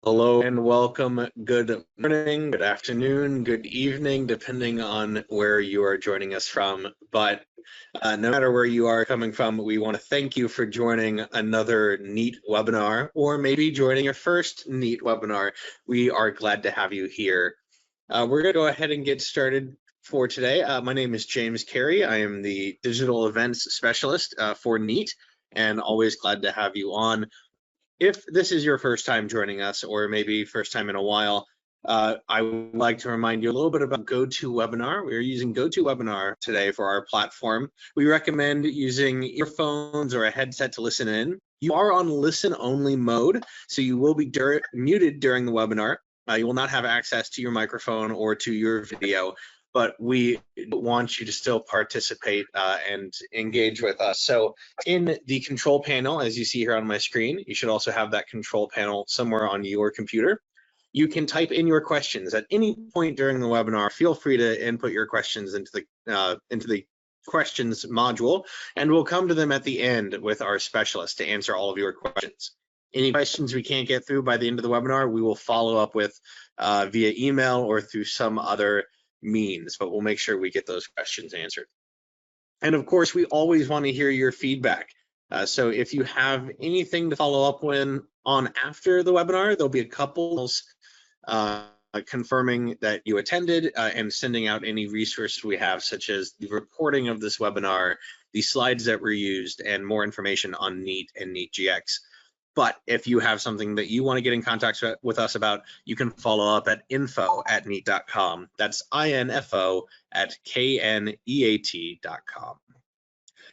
Hello and welcome. Good morning, good afternoon, good evening, depending on where you are joining us from. But no matter where you are coming from, we want to thank you for joining another Kneat webinar, or maybe joining your first Kneat webinar. We are glad to have you here. We're going to go ahead and get started for today. My name is James Carey. I am the digital events specialist for Kneat, and always glad to have you on. If this is your first time joining us, or maybe first time in a while, I would like to remind you a little bit about GoToWebinar. We're using GoToWebinar today for our platform. We recommend using earphones or a headset to listen in. You are on listen-only mode, so you will be muted during the webinar. You will not have access to your microphone or to your video, but we want you to still participate and engage with us. So in the control panel, as you see here on my screen, you should also have that control panel somewhere on your computer. You can type in your questions at any point during the webinar. Feel free to input your questions into the questions module, and we'll come to them at the end with our specialist to answer all of your questions. Any questions we can't get through by the end of the webinar, we will follow up with via email or through some other means, but we'll make sure we get those questions answered. And of course, we always want to hear your feedback. So if you have anything to follow up on after the webinar, there'll be a couple confirming that you attended and sending out any resources we have, such as the recording of this webinar, the slides that were used, and more information on Kneat and Kneat GX. But if you have something that you want to get in contact with us about, you can follow up at info@kneat.com. That's info@kneat.com.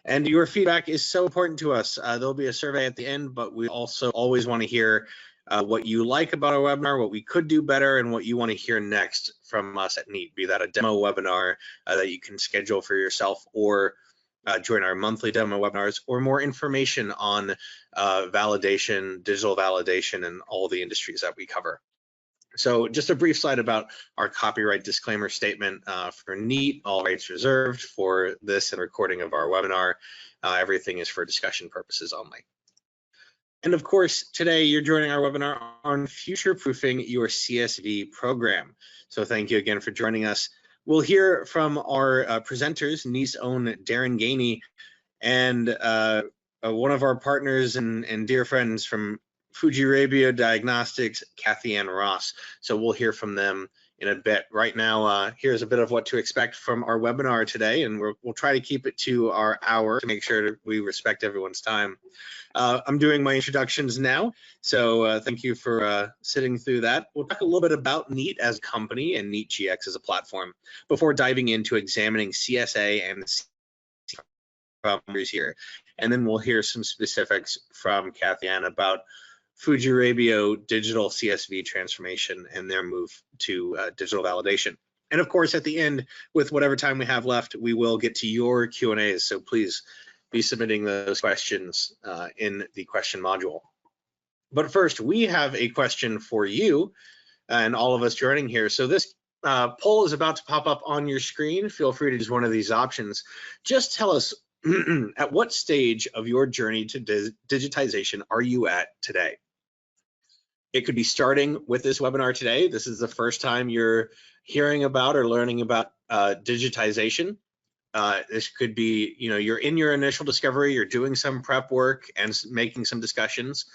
And your feedback is so important to us. There'll be a survey at the end, but we also always want to hear what you like about our webinar, what we could do better, and what you want to hear next from us at Kneat, be that a demo webinar that you can schedule for yourself, or join our monthly demo webinars, or more information on validation, digital validation, and all the industries that we cover. So just a brief slide about our copyright disclaimer statement for Kneat. All rights reserved for this and recording of our webinar. Everything is for discussion purposes only. And of course, today you're joining our webinar on Futureproofing your CSV program. So thank you again for joining us. We'll hear from our presenters, Kneat's own Darren Gainey, and one of our partners and dear friends from Fujirebio Diagnostics, Kathianne Ross. So we'll hear from them in a bit. Right now, here's a bit of what to expect from our webinar today, and we'll try to keep it to our hour to make sure we respect everyone's time. I'm doing my introductions now, so thank you for sitting through that. We'll talk a little bit about Kneat as a company and Kneat GX as a platform before diving into examining CSA and the here. And then we'll hear some specifics from Kathianne about Fujirebio digital CSV transformation and their move to digital validation. And of course, at the end, with whatever time we have left, we will get to your Q&As. So please be submitting those questions in the question module. But first, we have a question for you and all of us joining here. So this poll is about to pop up on your screen. Feel free to use one of these options. Just tell us at what stage of your journey to digitization are you at today? It could be starting with this webinar today. This is the first time you're hearing about or learning about digitization. This could be, you're in your initial discovery, you're doing some prep work and making some discussions.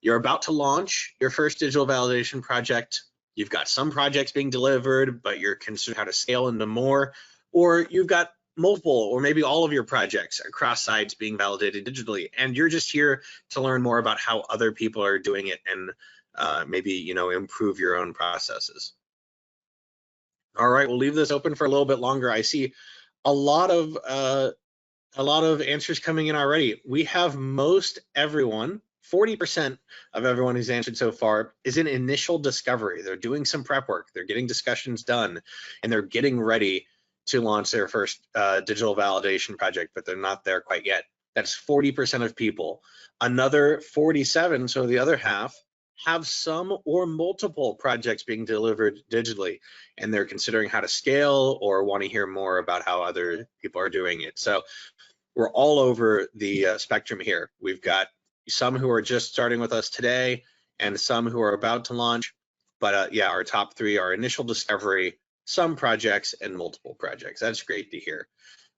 You're about to launch your first digital validation project. You've got some projects being delivered, but you're considering how to scale into more, or you've got multiple or maybe all of your projects across sites being validated digitally, and you're just here to learn more about how other people are doing it and maybe improve your own processes. All right, we'll leave this open for a little bit longer. I see a lot of answers coming in already. We have most everyone, 40% of everyone who's answered so far is in initial discovery. They're doing some prep work, they're getting discussions done, and they're getting ready to launch their first digital validation project, but they're not there quite yet. That's 40% of people. Another 47, so the other half, have some or multiple projects being delivered digitally, and they're considering how to scale or want to hear more about how other people are doing it. So we're all over the spectrum here. We've got some who are just starting with us today, and some who are about to launch. But yeah, our top 3 are initial discovery, some projects, and multiple projects. That's great to hear.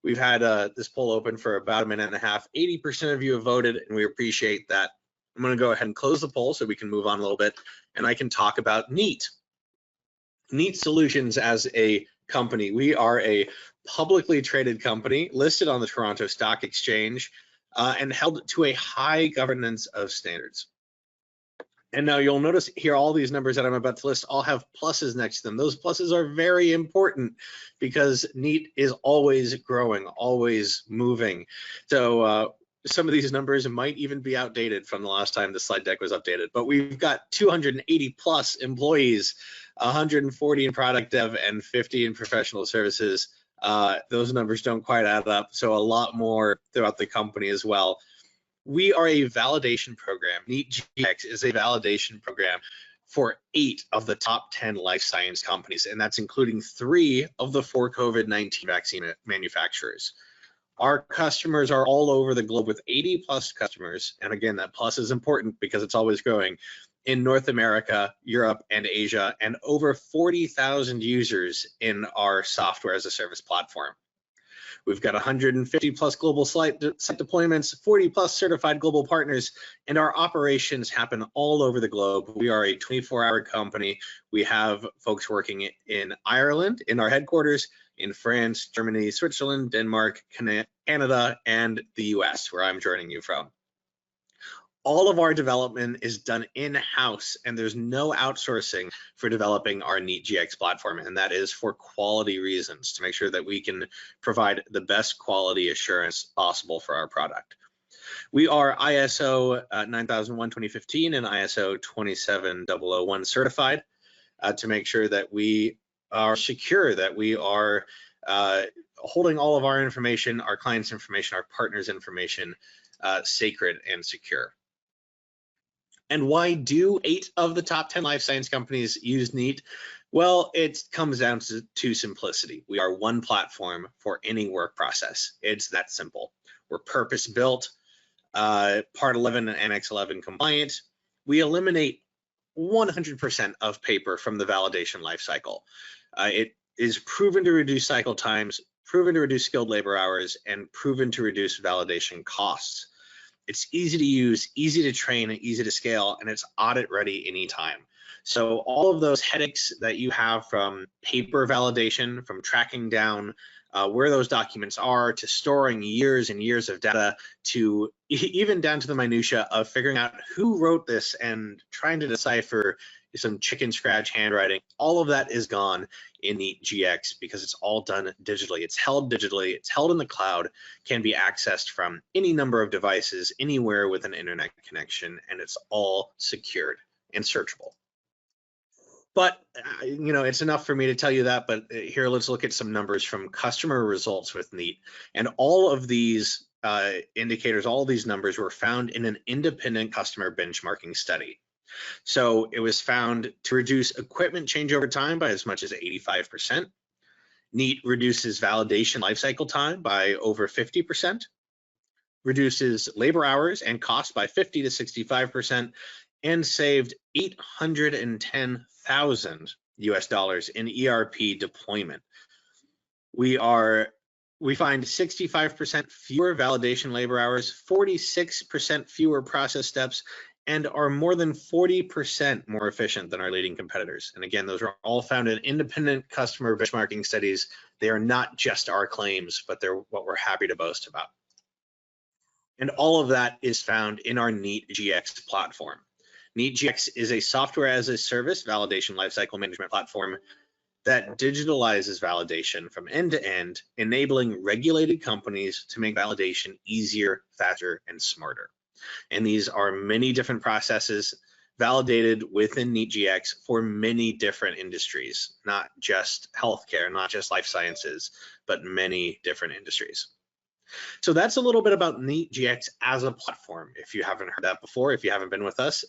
We've had this poll open for about a minute and a half. 80% of you have voted, and we appreciate that. I'm going to go ahead and close the poll so we can move on a little bit, and I can talk about Kneat. Kneat Solutions as a company. We are a publicly traded company listed on the Toronto Stock Exchange and held to a high governance of standards. And now you'll notice here all these numbers that I'm about to list all have pluses next to them. Those pluses are very important because Kneat is always growing, always moving. So some of these numbers might even be outdated from the last time the slide deck was updated, but we've got 280 plus employees, 140 in product dev and 50 in professional services. Those numbers don't quite add up, so a lot more throughout the company as well. We are a validation program. Kneat GX is a validation program for 8 of the top 10 life science companies, and that's including 3 of the 4 COVID-19 vaccine manufacturers. Our customers are all over the globe with 80 plus customers, and again, that plus is important because it's always growing, in North America, Europe, and Asia, and over 40,000 users in our software as a service platform. We've got 150 plus global site deployments, 40 plus certified global partners, and our operations happen all over the globe. We are a 24-hour company. We have folks working in Ireland, in our headquarters, in France, Germany, Switzerland, Denmark, Canada, and the US, where I'm joining you from. All of our development is done in-house, and there's no outsourcing for developing our Kneat GX platform, and that is for quality reasons, to make sure that we can provide the best quality assurance possible for our product. We are ISO 9001:2015 and ISO 27001 certified to make sure that we are secure, that we are holding all of our information, our clients' information, our partners' information sacred and secure. And why do 8 of the top 10 life science companies use Kneat? Well, it comes down to simplicity. We are one platform for any work process. It's that simple. We're purpose-built, Part 11 and Annex 11 compliant. We eliminate 100% of paper from the validation lifecycle. It is proven to reduce cycle times, proven to reduce skilled labor hours, and proven to reduce validation costs. It's easy to use, easy to train, easy to scale, and it's audit ready anytime. So all of those headaches that you have from paper validation, from tracking down where those documents are, to storing years and years of data, to even down to the minutia of figuring out who wrote this and trying to decipher some chicken scratch handwriting, all of that is gone in Kneat GX because it's all done digitally. It's held digitally, it's held in the cloud, can be accessed from any number of devices, anywhere with an internet connection, and it's all secured and searchable. But you know, it's enough for me to tell you that, but here, let's look at some numbers from customer results with Kneat. And all of these indicators, all of these numbers were found in an independent customer benchmarking study. So it was found to reduce equipment changeover time by as much as 85%. Kneat reduces validation lifecycle time by over 50%, reduces labor hours and costs by 50 to 65%, and saved $810,000 in ERP deployment. We find 65% fewer validation labor hours, 46% fewer process steps, and are more than 40% more efficient than our leading competitors. And again, those are all found in independent customer benchmarking studies. They are not just our claims, but they're what we're happy to boast about. And all of that is found in our Kneat GX platform. Kneat GX is a software as a service validation lifecycle management platform that digitalizes validation from end to end, enabling regulated companies to make validation easier, faster, and smarter. And these are many different processes validated within Kneat GX for many different industries, not just healthcare, not just life sciences, but many different industries. So that's a little bit about Kneat GX as a platform, if you haven't heard that before, if you haven't been with us.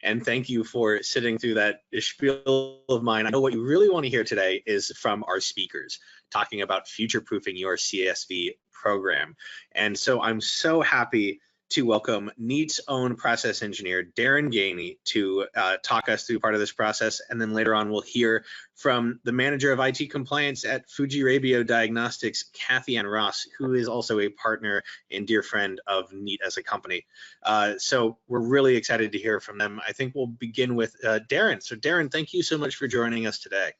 And thank you for sitting through that spiel of mine. I know what you really want to hear today is from our speakers, talking about future-proofing your CSV program. And so I'm so happy to welcome Kneat's own process engineer, Darren Gainey, to talk us through part of this process. And then later on, we'll hear from the manager of IT compliance at Fujirebio Diagnostics, Kathianne Ross, who is also a partner and dear friend of Kneat as a company. So we're really excited to hear from them. I think we'll begin with Darren. So Darren, thank you so much for joining us today.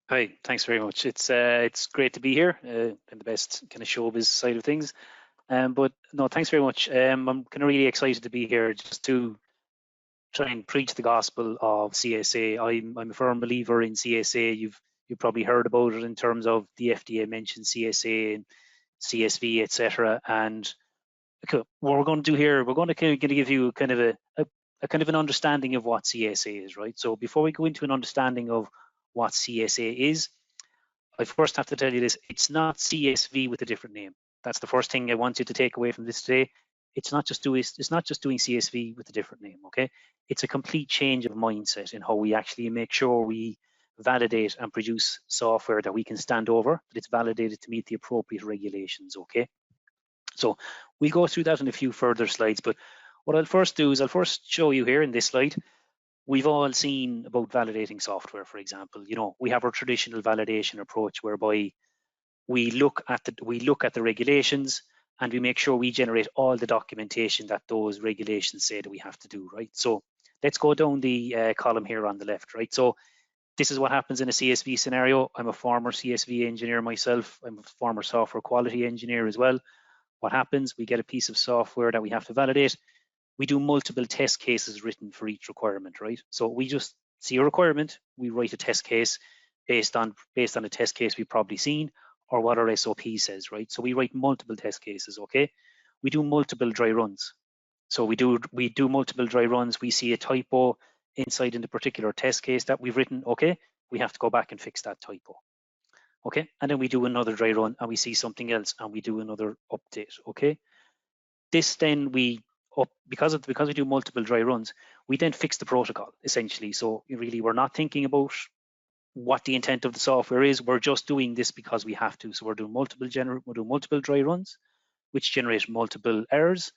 Hi, thanks very much. It's great to be here in the best kind of showbiz side of things. But no, thanks very much. I'm kind of really excited to be here just to try and preach the gospel of CSA. I'm a firm believer in CSA. You've probably heard about it in terms of the FDA mentioned CSA and CSV, etc. And what we're going to do here, we're going to give you kind of a kind of an understanding of what CSA is, right? So before we go into an understanding of what CSA is, I first have to tell you this: it's not CSV with a different name. That's the first thing I want you to take away from this today. It's not just doing CSV with a different name, okay? It's a complete change of mindset in how we actually make sure we validate and produce software that we can stand over, that it's validated to meet the appropriate regulations, okay? So we'll go through that in a few further slides, but what I'll first do is I'll first show you here in this slide. We've all seen about validating software, for example. You know, we have our traditional validation approach whereby we look at the regulations and we make sure we generate all the documentation that those regulations say that we have to do, right? So let's go down the column here on the left, right? So this is what happens in a CSV scenario. I'm a former CSV engineer myself. I'm a former software quality engineer as well. What happens? We get a piece of software that we have to validate. We do multiple test cases written for each requirement, right? So we just see a requirement, we write a test case based on a test case we've probably seen, or what our SOP says, right? So we write multiple test cases, okay? We do multiple dry runs. So we do multiple dry runs. We see a typo inside in the particular test case that we've written, okay? We have to go back and fix that typo, okay? And then we do another dry run and we see something else and we do another update, okay? This then because we do multiple dry runs, we then fix the protocol essentially. So really, we're not thinking about what the intent of the software is. We're just doing this because we have to. So we're doing multiple dry runs, which generate multiple errors,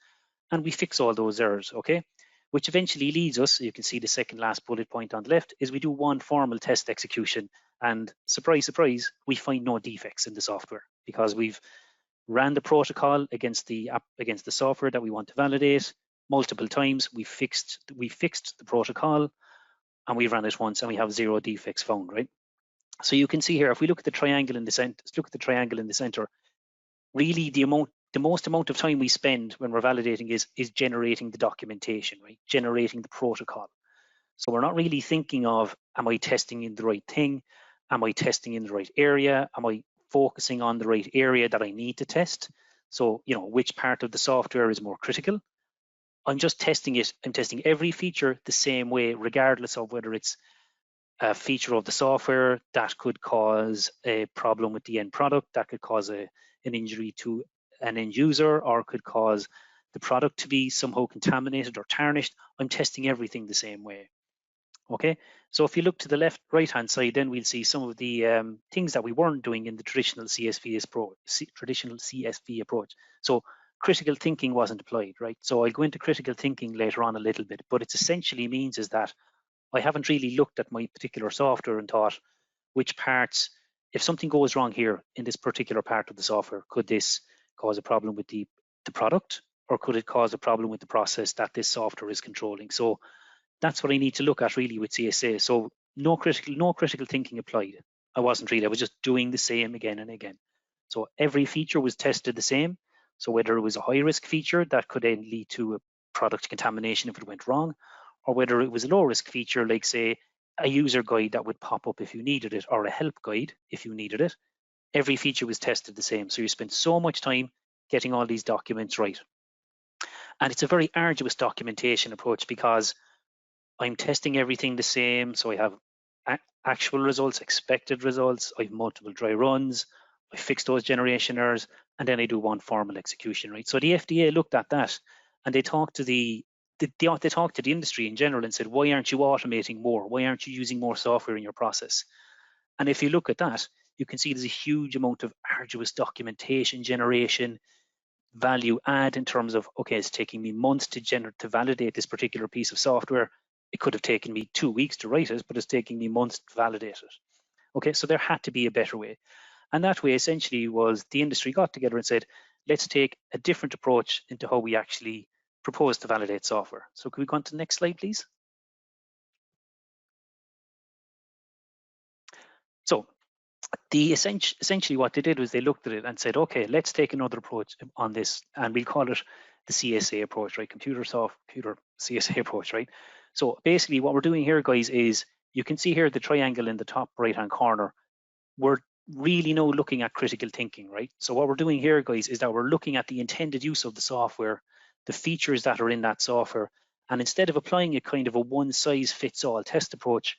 and we fix all those errors, okay? Which eventually leads us, you can see the second last bullet point on the left, is we do one formal test execution, and surprise, surprise, we find no defects in the software because we've ran the protocol against the software that we want to validate multiple times. We fixed the protocol and we ran it once and we have 0 defects found, right? So you can see here, if we look at the triangle in the center, really the most amount of time we spend when we're validating is generating the documentation, right? Generating the protocol. So we're not really thinking of, am I testing in the right thing? Am I testing in the right area? Am I focusing on the right area that I need to test? So, you know, which part of the software is more critical? I'm just testing it. I'm testing every feature the same way, regardless of whether it's a feature of the software that could cause a problem with the end product, that could cause an injury to an end user, or could cause the product to be somehow contaminated or tarnished. I'm testing everything the same way. Okay, so if you look to the right-hand side, then we'll see some of the things that we weren't doing in the traditional CSV approach. So critical thinking wasn't applied, right? So I'll go into critical thinking later on a little bit, but it essentially means is that I haven't really looked at my particular software and thought which parts, if something goes wrong here in this particular part of the software, could this cause a problem with the product, or could it cause a problem with the process that this software is controlling? So that's what I need to look at really with CSA. So no critical thinking applied. I was just doing the same again and again. So every feature was tested the same. So whether it was a high risk feature that could then lead to a product contamination if it went wrong, or whether it was a low risk feature, like say a user guide that would pop up if you needed it, or a help guide if you needed it, every feature was tested the same. So you spend so much time getting all these documents right. And it's a very arduous documentation approach because I'm testing everything the same. So I have actual results, expected results, I have multiple dry runs, I fix those generation errors, and then I do one formal execution, right? So the FDA looked at that and they talked to the industry in general and said, why aren't you automating more? Why aren't you using more software in your process? And if you look at that, you can see there's a huge amount of arduous documentation generation, value add in terms of, okay, it's taking me months to validate this particular piece of software. It could have taken me 2 weeks to write it, but it's taking me months to validate it. Okay, so there had to be a better way. And that way essentially was the industry got together and said, let's take a different approach into how we actually propose to validate software. So can we go on to the next slide, please? So essentially what they did was they looked at it and said, okay, let's take another approach on this, and we'll call it the CSA approach, right? Computer CSA approach, right? So basically what we're doing here, guys, is you can see here the triangle in the top right-hand corner. We're really now looking at critical thinking, right? So what we're doing here, guys, is that we're looking at the intended use of the software, the features that are in that software, and instead of applying a kind of a one-size-fits-all test approach,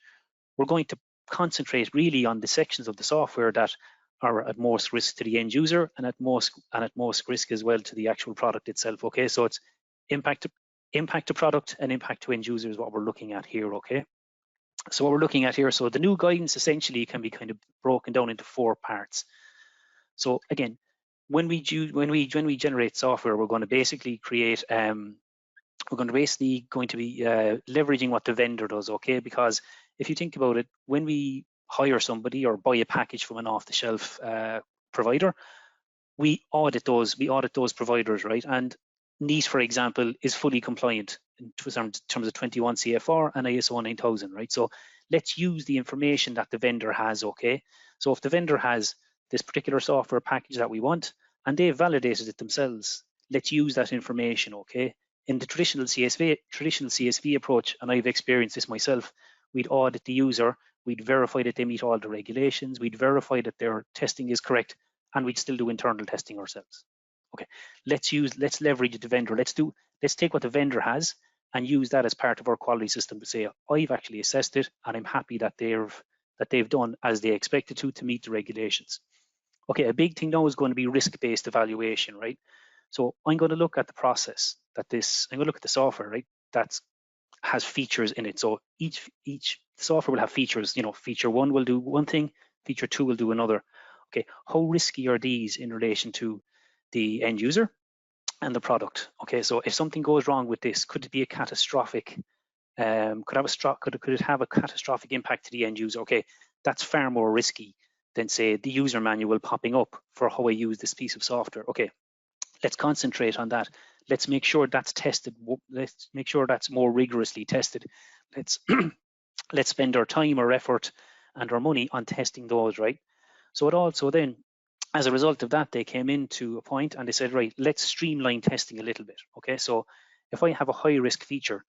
we're going to concentrate really on the sections of the software that are at most risk to the end user and at most risk as well to the actual product itself. Okay, so it's impact to product and impact to end user is what we're looking at here. Okay, so what we're looking at here, so the new guidance essentially can be kind of broken down into 4 parts. So again, when we generate software, we're going to basically create leveraging what the vendor does. Okay, because if you think about it, when we hire somebody or buy a package from an off-the-shelf provider, we audit those providers, right? And Kneat, for example, is fully compliant in terms of 21 CFR and ISO 9000, right? So let's use the information that the vendor has, okay? So if the vendor has this particular software package that we want and they've validated it themselves, let's use that information, okay? In the traditional CSV approach, and I've experienced this myself, we'd audit the user, we'd verify that they meet all the regulations, we'd verify that their testing is correct, and we'd still do internal testing ourselves. Okay, let's leverage the vendor. Let's take what the vendor has and use that as part of our quality system to say, I've actually assessed it and I'm happy that they've done as they expected to meet the regulations. Okay, a big thing now is going to be risk-based evaluation, right? So I'm going to look at the process I'm going to look at the software, right? That has features in it. So each software will have features. You know, feature 1 will do one thing, feature 2 will do another. Okay, how risky are these in relation to the end user and the product? Okay, so if something goes wrong with this, could it be a catastrophic? Could it have a catastrophic impact to the end user? Okay, that's far more risky than say the user manual popping up for how I use this piece of software. Okay, let's concentrate on that. Let's make sure that's tested. Let's make sure that's more rigorously tested. Let's spend our time, our effort, and our money on testing those, right? So it also then, as a result of that, they came into a point and they said, right, let's streamline testing a little bit. Okay, so if I have a high risk feature,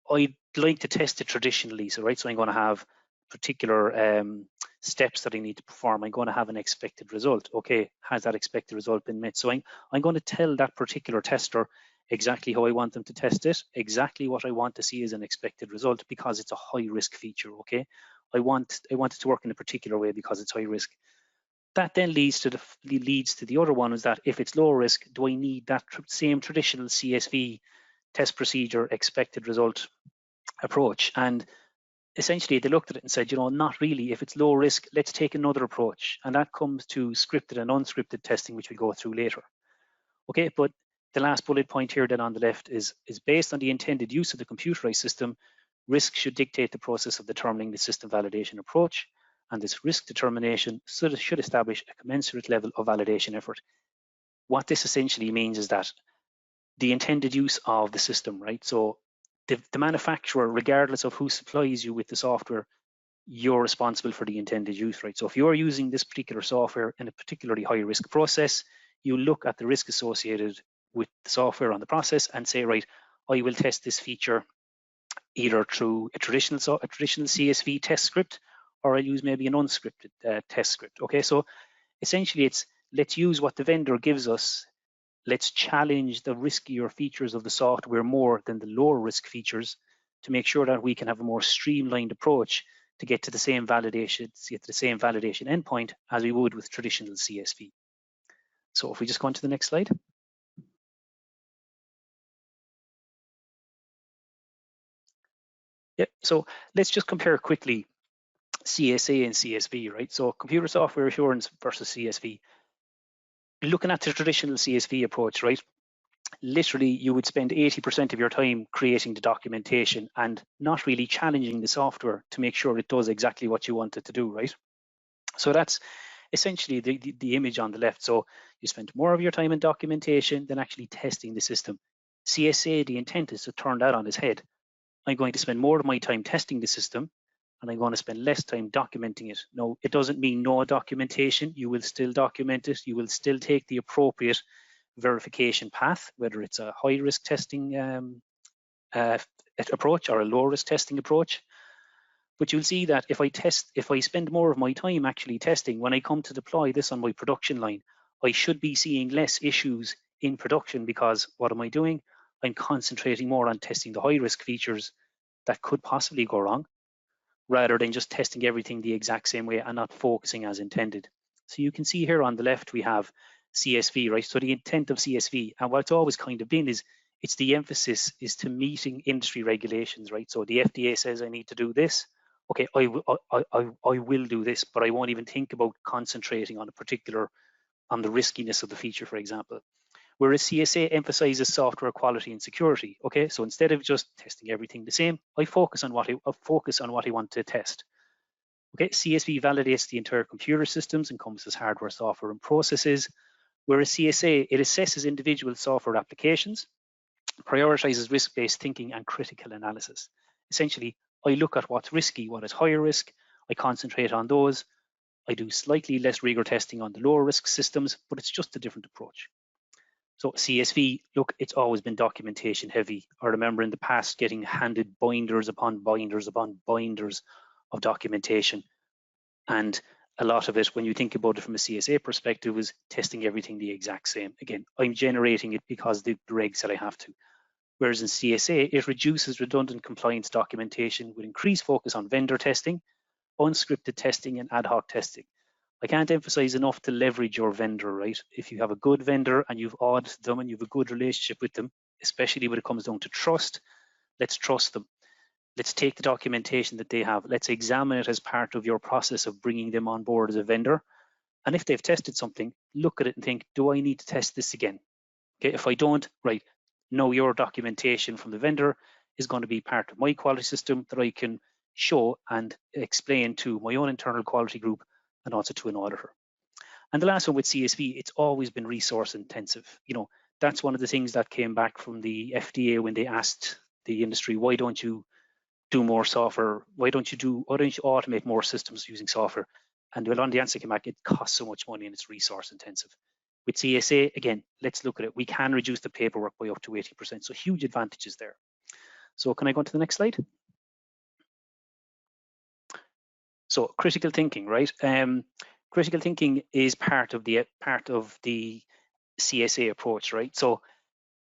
I'd like to test it traditionally. So right, so I'm going to have particular steps that I need to perform. I'm going to have an expected result. Okay, has that expected result been met? So I'm going to tell that particular tester exactly how I want them to test it, exactly what I want to see as an expected result, because it's a high risk feature. Okay, I want it to work in a particular way because it's high risk. That then leads to the other one, is that if it's low risk, do I need that same traditional CSV test procedure expected result approach? And essentially they looked at it and said, you know, not really. If it's low risk, let's take another approach. And that comes to scripted and unscripted testing, which we'll go through later. Okay, but the last bullet point here then on the left is based on the intended use of the computerized system, risk should dictate the process of determining the system validation approach. And this risk determination should establish a commensurate level of validation effort. What this essentially means is that the intended use of the system, right? So the manufacturer, regardless of who supplies you with the software, you're responsible for the intended use, right? So if you're using this particular software in a particularly high risk process, you look at the risk associated with the software on the process and say, right, I will test this feature either through a traditional CSV test script, or I'll use maybe an unscripted test script. Okay, so essentially it's, let's use what the vendor gives us. Let's challenge the riskier features of the software more than the lower risk features to make sure that we can have a more streamlined approach to get to the same validation, endpoint as we would with traditional CSV. So if we just go on to the next slide. Yep, so let's just compare quickly CSA and CSV, right? So computer software assurance versus CSV. looking at the traditional CSV approach, right? Literally, you would spend 80% of your time creating the documentation and not really challenging the software to make sure it does exactly what you want it to do, right? So that's essentially the image on the left. So you spend more of your time in documentation than actually testing the system. CSA, the intent is to turn that on its head. I'm going to spend more of my time testing the system, and I'm going to spend less time documenting it. No, it doesn't mean no documentation. You will still document it. You will still take the appropriate verification path, whether it's a high-risk testing approach or a low-risk testing approach. But you'll see that if I spend more of my time actually testing, when I come to deploy this on my production line, I should be seeing less issues in production, because what am I doing? I'm concentrating more on testing the high-risk features that could possibly go wrong, rather than just testing everything the exact same way and not focusing as intended. So you can see here on the left, we have CSV, right? So the intent of CSV, and what it's always kind of been, is it's the emphasis is to meeting industry regulations, right? So the FDA says I need to do this. Okay, I will do this, but I won't even think about concentrating on on the riskiness of the feature, for example. Whereas CSA emphasizes software quality and security. Okay, so instead of just testing everything the same, I focus on what I want to test. Okay, CSV validates the entire computer systems, encompasses hardware, software, and processes. Whereas CSA, it assesses individual software applications, prioritizes risk-based thinking and critical analysis. Essentially, I look at what's risky, what is higher risk, I concentrate on those. I do slightly less rigor testing on the lower risk systems, but it's just a different approach. So CSV, look, it's always been documentation heavy. I remember in the past getting handed binders upon binders upon binders of documentation. And a lot of it, when you think about it from a CSA perspective, was testing everything the exact same. Again, I'm generating it because the regs said I have to. Whereas in CSA, it reduces redundant compliance documentation with increased focus on vendor testing, unscripted testing, and ad hoc testing. I can't emphasize enough to leverage your vendor, right? If you have a good vendor and you've audited them and you have a good relationship with them, especially when it comes down to trust, let's trust them. Let's take the documentation that they have. Let's examine it as part of your process of bringing them on board as a vendor. And if they've tested something, look at it and think, do I need to test this again? Okay, if I don't, right, no, your documentation from the vendor is going to be part of my quality system that I can show and explain to my own internal quality group and also to an auditor. And the last one with CSV, it's always been resource intensive. You know, that's one of the things that came back from the FDA when they asked the industry, why don't you do more software? Why don't you automate more systems using software? And well, on the answer came back, it costs so much money and it's resource intensive. With CSA, again, let's look at it. We can reduce the paperwork by up to 80%. So huge advantages there. So can I go on to the next slide? So critical thinking, right? Critical thinking is part of the CSA approach, right? So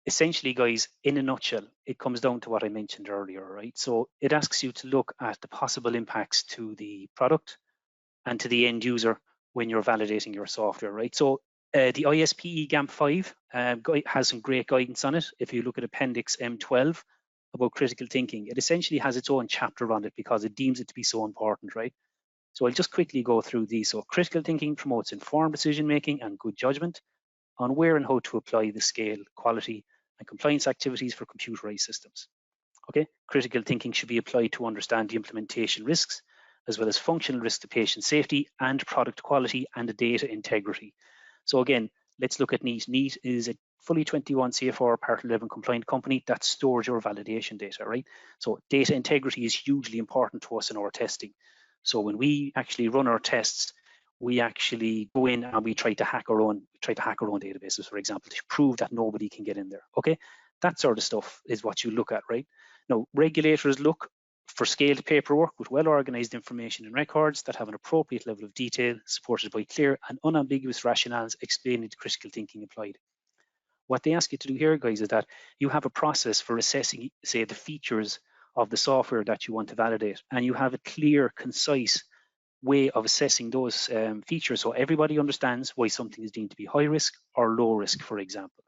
essentially, guys, in a nutshell, it comes down to what I mentioned earlier, right? So it asks you to look at the possible impacts to the product and to the end user when you're validating your software, right? So the ISPE GAMP5 has some great guidance on it. If you look at Appendix M12 about critical thinking, it essentially has its own chapter on it because it deems it to be so important, right? So I'll just quickly go through these. So critical thinking promotes informed decision-making and good judgment on where and how to apply the scale, quality, and compliance activities for computerized systems. Okay, critical thinking should be applied to understand the implementation risks, as well as functional risk to patient safety and product quality and data integrity. So again, let's look at Kneat. Kneat is a fully 21 CFR Part 11 compliant company that stores your validation data, right? So data integrity is hugely important to us in our testing. So when we actually run our tests, we actually go in and we try to hack our own databases, for example, to prove that nobody can get in there. Okay, that sort of stuff is what you look at, right? Now, regulators look for scaled paperwork with well-organized information and records that have an appropriate level of detail, supported by clear and unambiguous rationales explaining the critical thinking applied. What they ask you to do here, guys, is that you have a process for assessing, say, the features of the software that you want to validate, and you have a clear, concise way of assessing those features so everybody understands why something is deemed to be high risk or low risk, for example.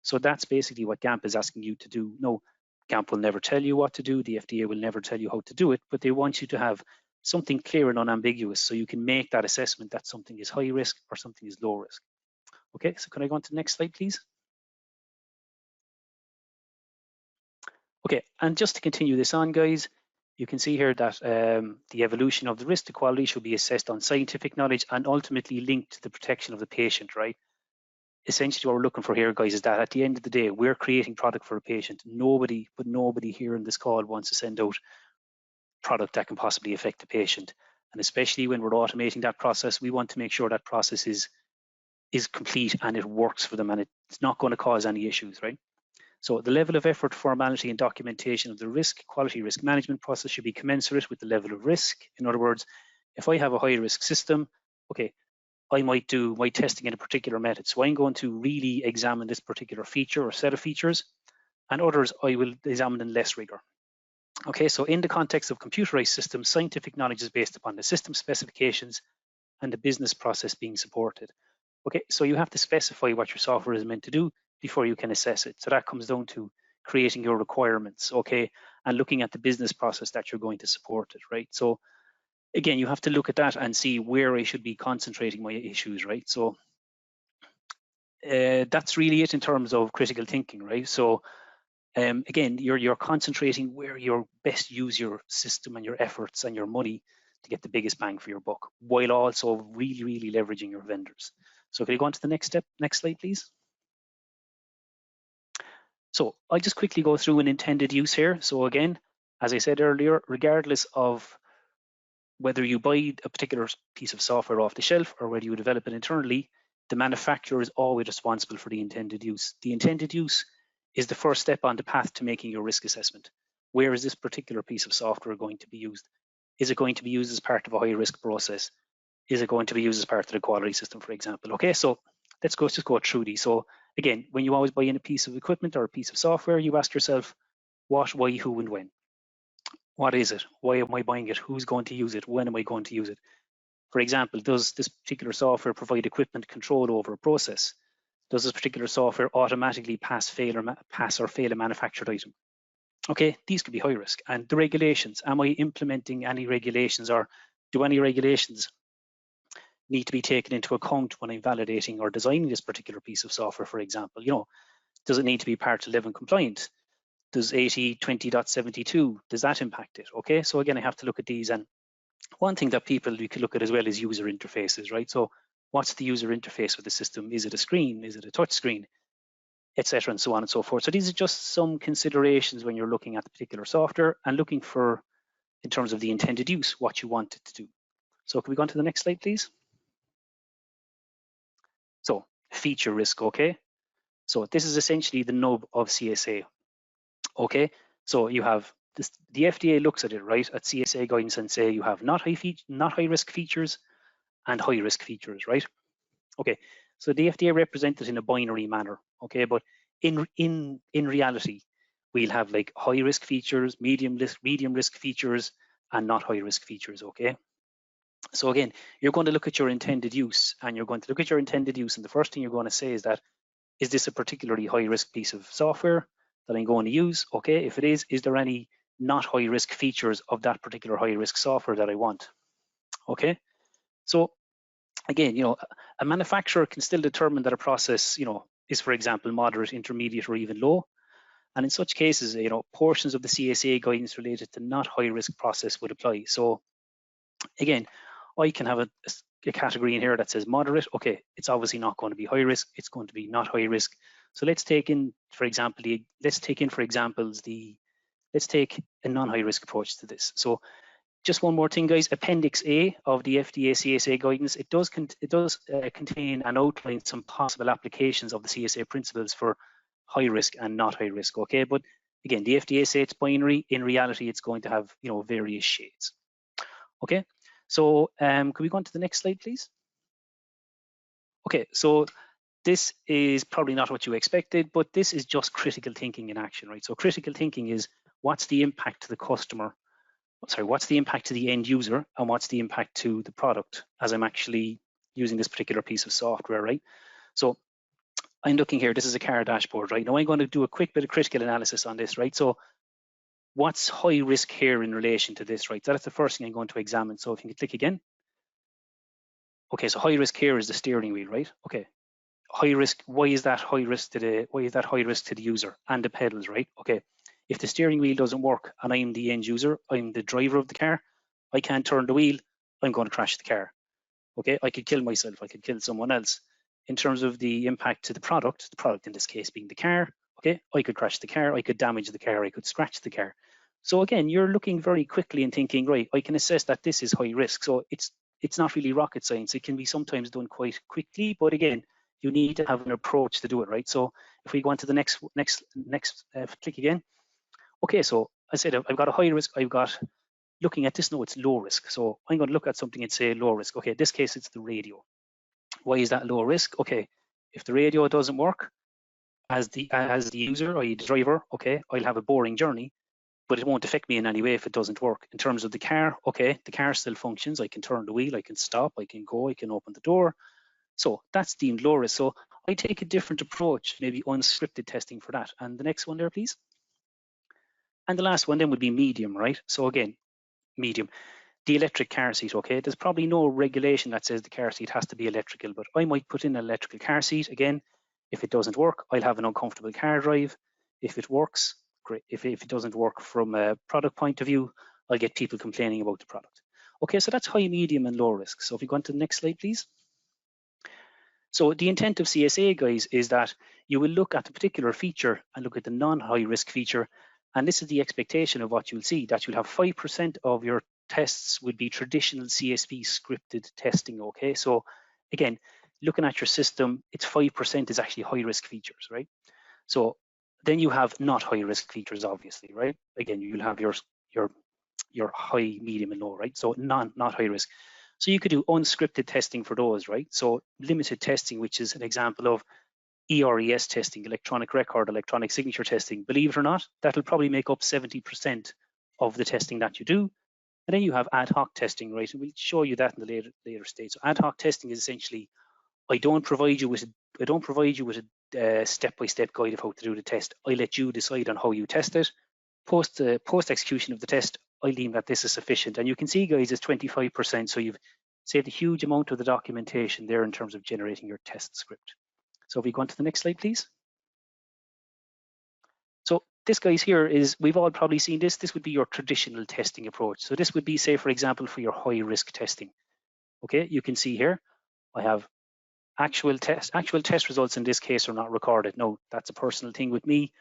So that's basically what GAMP is asking you to do. No, GAMP will never tell you what to do. The FDA will never tell you how to do it, but they want you to have something clear and unambiguous so you can make that assessment that something is high risk or something is low risk. Okay, so can I go on to the next slide, please? Okay, and just to continue this on, guys, you can see here that the evolution of the risk to quality should be assessed on scientific knowledge and ultimately linked to the protection of the patient, right? Essentially what we're looking for here, guys, is that at the end of the day, we're creating product for a patient. Nobody here in this call wants to send out product that can possibly affect the patient. And especially when we're automating that process, we want to make sure that process is complete and it works for them and it's not going to cause any issues, right? So the level of effort, formality, and documentation of the quality risk management process should be commensurate with the level of risk. In other words, if I have a high risk system, okay, I might do my testing in a particular method. So I'm going to really examine this particular feature or set of features, and others I will examine in less rigor. Okay, so in the context of computerized systems, scientific knowledge is based upon the system specifications and the business process being supported. Okay, so you have to specify what your software is meant to do before you can assess it. So that comes down to creating your requirements, okay, and looking at the business process that you're going to support it, right? So again, you have to look at that and see where I should be concentrating my issues, right? So that's really it in terms of critical thinking, right? So again, you're concentrating where you best use your system and your efforts and your money to get the biggest bang for your buck, while also really leveraging your vendors. So can you go on to the next step? Next slide, please. So I'll just quickly go through an intended use here. So again, as I said earlier, regardless of whether you buy a particular piece of software off the shelf or whether you develop it internally, the manufacturer is always responsible for the intended use. The intended use is the first step on the path to making your risk assessment. Where is this particular piece of software going to be used? Is it going to be used as part of a high risk process? Is it going to be used as part of the quality system, for example? Okay, so let's just go through these. So again, when you always buy in a piece of equipment or a piece of software, you ask yourself, what, why, who, and when. What is it? Why am I buying it? Who's going to use it? When am I going to use it? For example, does this particular software provide equipment control over a process? Does this particular software automatically pass or fail a manufactured item? Okay, these could be high risk. And the regulations, am I implementing any regulations, or do any regulations need to be taken into account when I'm validating or designing this particular piece of software, for example? You know, does it need to be Part 11 compliant? Does 8020.72, does that impact it? Okay, so again, I have to look at these. And one thing that you can look at as well is user interfaces, right? So what's the user interface of the system? Is it a screen? Is it a touch screen? Etc. and so on and so forth. So these are just some considerations when you're looking at the particular software and looking for, in terms of the intended use, what you want it to do. So can we go on to the next slide, please? So feature risk, okay? So this is essentially the nub of CSA, okay? So you have this, the FDA looks at it, right, at CSA guidance and say you have not high risk features and high risk features, right? Okay, so the FDA represents it in a binary manner, okay? But in reality, we'll have like high risk features, medium risk features, and not high risk features, okay? So again, you're going to look at your intended use, and you're going to look at your intended use, and the first thing you're going to say is that, is this a particularly high risk piece of software that I'm going to use? Okay, if it is there any not high risk features of that particular high risk software that I want? Okay, so again, you know, a manufacturer can still determine that a process, you know, is, for example, moderate, intermediate, or even low. And in such cases, you know, portions of the CSA guidance related to not high risk process would apply. So again, I can have a category in here that says moderate. Okay, it's obviously not going to be high risk. It's going to be not high risk. So let's take in, for example, let's take a non-high risk approach to this. So just one more thing, guys. Appendix A of the FDA CSA guidance, it does contain and outline some possible applications of the CSA principles for high risk and not high risk. Okay, but again, the FDA say it's binary. In reality, it's going to have, you know, various shades. Okay, so could we go on to the next slide, please? Okay, so this is probably not what you expected, but this is just critical thinking in action, right? So critical thinking is, what's the impact to the customer? Sorry, what's the impact to the end user, and what's the impact to the product as I'm actually using this particular piece of software, right? So I'm looking here, this is a car dashboard, right? Now I'm going to do a quick bit of critical analysis on this, right? So what's high risk here in relation to this, right? So that's the first thing I'm going to examine. So if you can click again. Okay, so high risk here is the steering wheel, right? Okay, high risk. Why is that high risk to the user and the pedals, right? Okay, if the steering wheel doesn't work and I'm the end user, I'm the driver of the car, I can't turn the wheel, I'm going to crash the car. Okay, I could kill myself, I could kill someone else. In terms of the impact to the product in this case being the car, okay, I could crash the car, I could damage the car, I could scratch the car. So again, you're looking very quickly and thinking, right, I can assess that this is high risk. So it's not really rocket science. It can be sometimes done quite quickly, but again, you need to have an approach to do it, right? So if we go on to the next click again. Okay, so I said I've got a high risk, I've got, looking at this now, it's low risk. So I'm going to look at something and say low risk. Okay, in this case, it's the radio. Why is that low risk? Okay, if the radio doesn't work, as the user, i.e. the driver, okay, I'll have a boring journey, but it won't affect me in any way if it doesn't work. In terms of the car, okay, the car still functions. I can turn the wheel, I can stop, I can go, I can open the door. So that's deemed low risk. So I take a different approach, maybe unscripted testing for that. And the next one there, please. And the last one then would be medium, right? So again, medium. The electric car seat, okay? There's probably no regulation that says the car seat has to be electrical, but I might put in an electrical car seat. Again, if it doesn't work, I'll have an uncomfortable car drive. If it works, great. If it doesn't work from a product point of view, I'll get people complaining about the product. Okay, so that's high, medium, and low risk. So if we go on to the next slide, please. So the intent of CSA, guys, is that you will look at the particular feature and look at the non-high risk feature. And this is the expectation of what you'll see, that you'll have 5% of your tests would be traditional CSV scripted testing, okay? So again, looking at your system, it's 5% is actually high risk features, right? So then you have not high risk features, obviously, right? Again, you'll have your high, medium, and low, right? So not high risk. So you could do unscripted testing for those, right? So limited testing, which is an example of ERES testing, electronic record, electronic signature testing. Believe it or not, that'll probably make up 70% of the testing that you do. And then you have ad hoc testing, right? And we'll show you that in the later stage. So ad hoc testing is essentially, I don't provide you with a step-by-step guide of how to do the test. I let you decide on how you test it. Post execution of the test, I deem that this is sufficient. And you can see, guys, it's 25%. So you've saved a huge amount of the documentation there in terms of generating your test script. So if we go on to the next slide, please. So this, guys, here is, we've all probably seen this. This would be your traditional testing approach. So this would be, say, for example, for your high risk testing. Okay, you can see here, I have actual test results in this case are not recorded. No, that's a personal thing with me.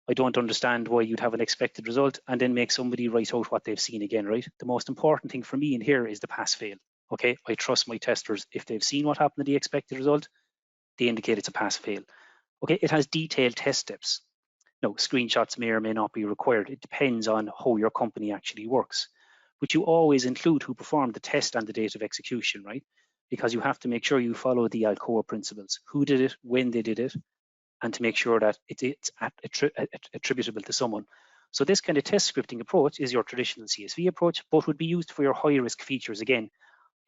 I don't understand why you'd have an expected result and then make somebody write out what they've seen again, right? The most important thing for me in here is the pass-fail. Okay, I trust my testers. If they've seen what happened to the expected result, they indicate it's a pass-fail. Okay, it has detailed test steps. Now, screenshots may or may not be required. It depends on how your company actually works. But you always include who performed the test and the date of execution, right? Because you have to make sure you follow the Alcoa principles. Who did it, when they did it, and to make sure that it's attributable to someone. So this kind of test scripting approach is your traditional CSV approach, but would be used for your high risk features. Again,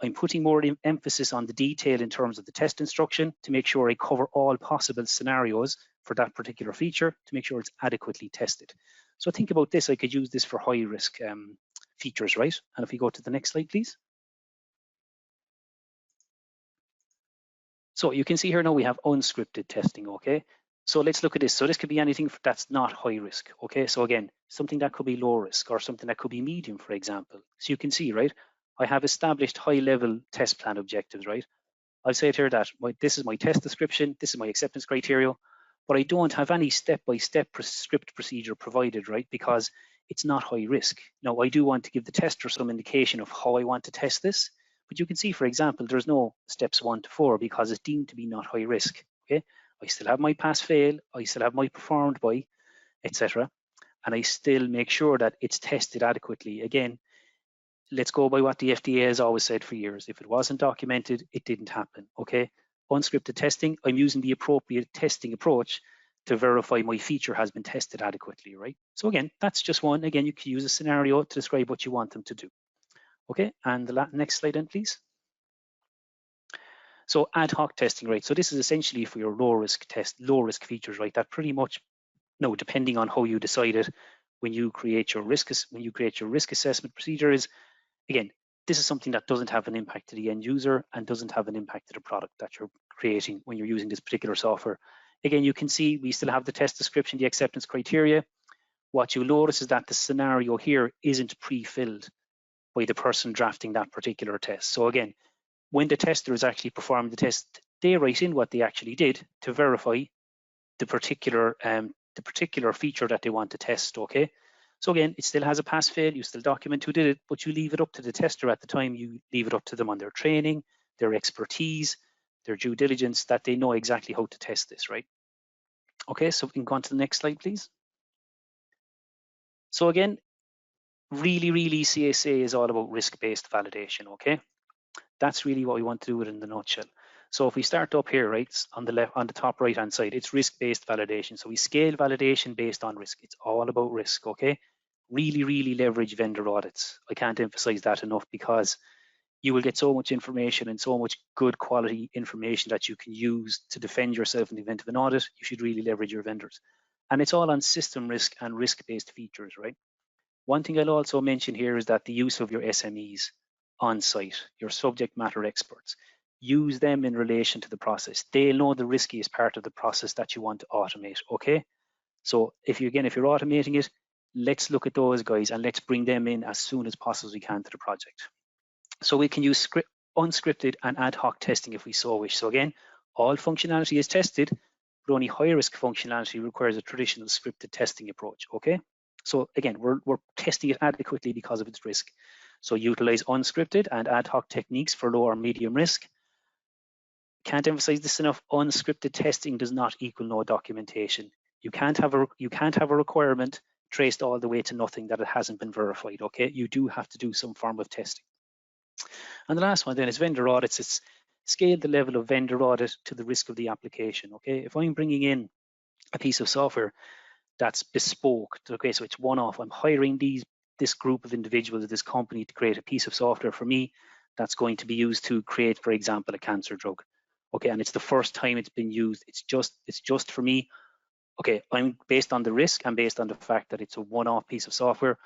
I'm putting more emphasis on the detail in terms of the test instruction to make sure I cover all possible scenarios for that particular feature to make sure it's adequately tested. So think about this, I could use this for high risk features, right? And if we go to the next slide, please. So you can see here now we have unscripted testing, okay? So let's look at this. So this could be anything that's not high risk, okay? So again, something that could be low risk or something that could be medium, for example. So you can see, right? I have established high level test plan objectives, right? I'll say it here that this is my test description, this is my acceptance criteria, but I don't have any step-by-step script procedure provided, right? Because it's not high risk. Now, I do want to give the tester some indication of how I want to test this, but you can see, for example, there's no steps 1 to 4 because it's deemed to be not high risk, okay? I still have my pass-fail, I still have my performed by, etc. And I still make sure that it's tested adequately. Again, let's go by what the FDA has always said for years. If it wasn't documented, it didn't happen, okay? Unscripted testing, I'm using the appropriate testing approach to verify my feature has been tested adequately, right? So again, that's just one. Again, you can use a scenario to describe what you want them to do. Okay, and the next slide then, please. So ad hoc testing, right? So this is essentially for your low risk features, right? That pretty much, no, depending on how you decide it, when you create your risk assessment procedure is, again, this is something that doesn't have an impact to the end user and doesn't have an impact to the product that you're creating when you're using this particular software. Again, you can see we still have the test description, the acceptance criteria. What you'll notice is that the scenario here isn't pre-filled by the person drafting that particular test. So again, when the tester is actually performing the test, they write in what they actually did to verify the particular feature that they want to test, okay? So again, it still has a pass-fail, you still document who did it, but you leave it up to the tester at the time. You leave it up to them on their training, their expertise, their due diligence, that they know exactly how to test this, right? Okay, so we can go on to the next slide, please. So again, really CSA is all about risk-based validation, okay? That's really what we want to do it in the nutshell. So if we start up here, right, on the left, on the top right-hand side, it's risk-based validation. So we scale validation based on risk. It's all about risk, okay? Really leverage vendor audits. I can't emphasize that enough, because you will get so much information and so much good quality information that you can use to defend yourself in the event of an audit. You should really leverage your vendors. And it's all on system risk and risk-based features, right? One thing I'll also mention here is that the use of your SMEs on site, your subject matter experts, use them in relation to the process. They'll know the riskiest part of the process that you want to automate, okay? So if you're automating it, let's look at those guys and let's bring them in as soon as possible as we can to the project. So we can use unscripted and ad hoc testing if we so wish. So again, all functionality is tested, but only high risk functionality requires a traditional scripted testing approach, okay? So again, we're testing it adequately because of its risk. So utilize unscripted and ad hoc techniques for low or medium risk. Can't emphasize this enough. Unscripted testing does not equal no documentation. You can't have a requirement traced all the way to nothing that it hasn't been verified, okay? You do have to do some form of testing. And the last one then is vendor audits. It's scale the level of vendor audit to the risk of the application, okay? If I'm bringing in a piece of software that's bespoke, okay, so it's one-off, I'm hiring this group of individuals at this company to create a piece of software for me that's going to be used to create, for example, a cancer drug, okay, and it's the first time it's been used. It's just for me, okay. I'm based on the risk and based on the fact that it's a one-off piece of software.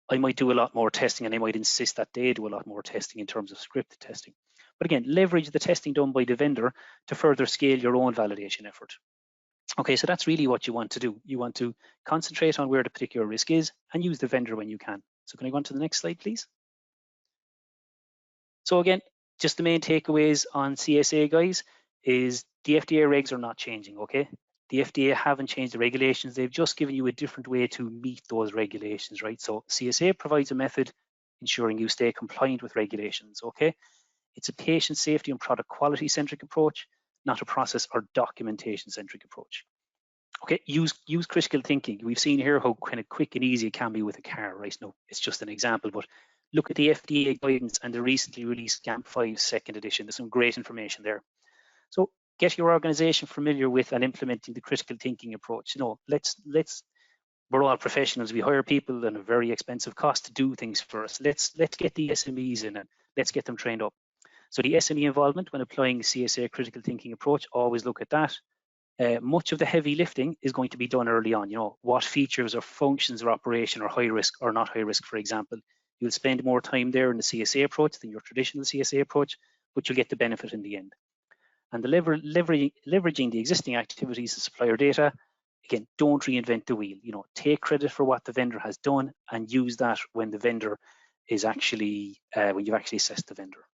I might do a lot more testing, and I might insist that they do a lot more testing in terms of scripted testing. But again, leverage the testing done by the vendor to further scale your own validation effort. Okay, so that's really what you want to do. You want to concentrate on where the particular risk is and use the vendor when you can. So can I go on to the next slide, please? So again, just the main takeaways on CSA, guys, is the FDA regs are not changing, okay? The FDA haven't changed the regulations. They've just given you a different way to meet those regulations, right? So CSA provides a method ensuring you stay compliant with regulations, okay? It's a patient safety and product quality centric approach, not a process or documentation centric approach. Okay, use critical thinking. We've seen here how kind of quick and easy it can be with a car, right? No, it's just an example, but look at the FDA guidance and the recently released GAMP 5 second edition. There's some great information there. So get your organization familiar with and implementing the critical thinking approach. You know, we're all professionals. We hire people at a very expensive cost to do things for us. Let's get the SMEs in and let's get them trained up. So the SME involvement when applying the CSA critical thinking approach, always look at that. Much of the heavy lifting is going to be done early on. You know, what features or functions or operation are high risk or not high risk, for example. You'll spend more time there in the CSA approach than your traditional CSA approach, but you'll get the benefit in the end. And the leveraging the existing activities of supplier data, again, don't reinvent the wheel. You know, take credit for what the vendor has done and use that when the vendor is actually, when you've actually assessed the vendor.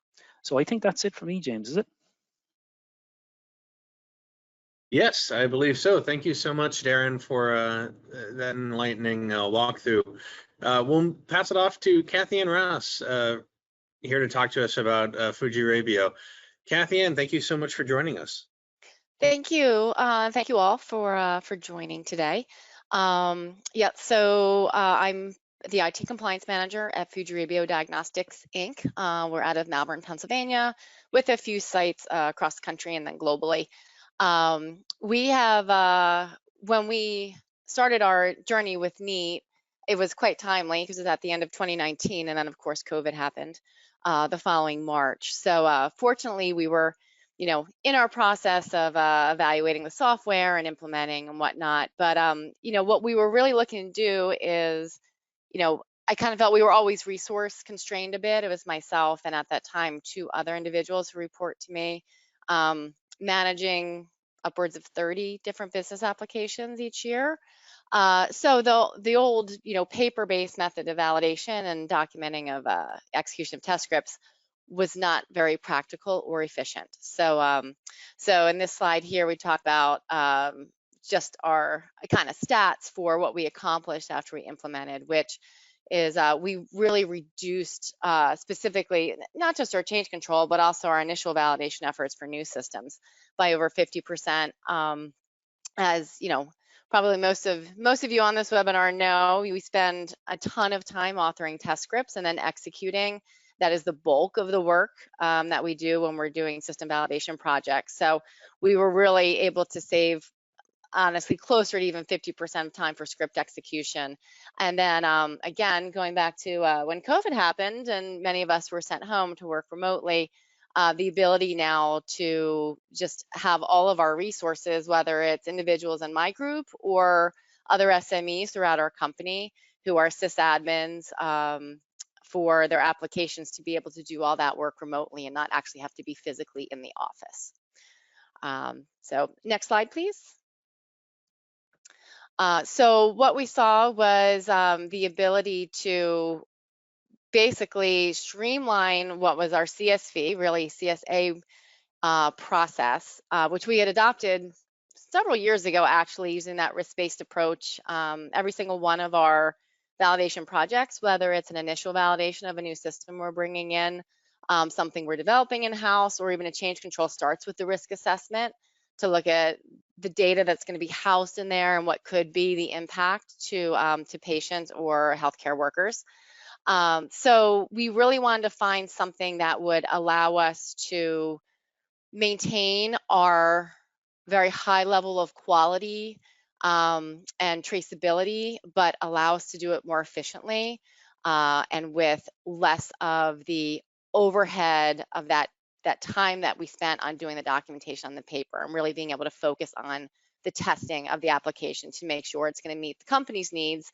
So I think that's it for me, James, is it? Yes, I believe so. Thank you so much, Darren, for that enlightening walkthrough. We'll pass it off to Kathianne Ross, here to talk to us about Fujirebio. Kathianne, thank you so much for joining us. Thank you. Thank you all for joining today. Yeah, so I'm the IT compliance manager at Fujirebio Diagnostics, Inc. We're out of Malvern, Pennsylvania, with a few sites across the country and then globally. We have, when we started our journey with Kneat, it was quite timely because it was at the end of 2019, and then of course COVID happened the following March. So fortunately, we were, you know, in our process of evaluating the software and implementing and whatnot. But you know, what we were really looking to do is, you know, I kind of felt we were always resource constrained a bit. It was myself and at that time 2 other individuals who report to me. managing upwards of 30 different business applications each year. So the old, paper-based method of validation and documenting of execution of test scripts was not very practical or efficient. So, so in this slide here, we talk about just our kind of stats for what we accomplished after we implemented, which is we really reduced specifically not just our change control, but also our initial validation efforts for new systems by over 50%. As probably most of you on this webinar know, we spend a ton of time authoring test scripts and then executing. That is the bulk of the work that we do when we're doing system validation projects. So we were really able to save, honestly, closer to even 50% of time for script execution. And then again, going back to when COVID happened and many of us were sent home to work remotely, the ability now to just have all of our resources, whether it's individuals in my group or other SMEs throughout our company who are sysadmins for their applications, to be able to do all that work remotely and not actually have to be physically in the office. So next slide, please. So what we saw was the ability to basically streamline what was our CSV, really CSA process, which we had adopted several years ago, actually, using that risk-based approach. Every single one of our validation projects, whether it's an initial validation of a new system we're bringing in, something we're developing in-house, or even a change control, starts with the risk assessment to look at the data that's going to be housed in there and what could be the impact to patients or healthcare workers. So we really wanted to find something that would allow us to maintain our very high level of quality and traceability, but allow us to do it more efficiently and with less of the overhead of that time that we spent on doing the documentation on the paper, and really being able to focus on the testing of the application to make sure it's going to meet the company's needs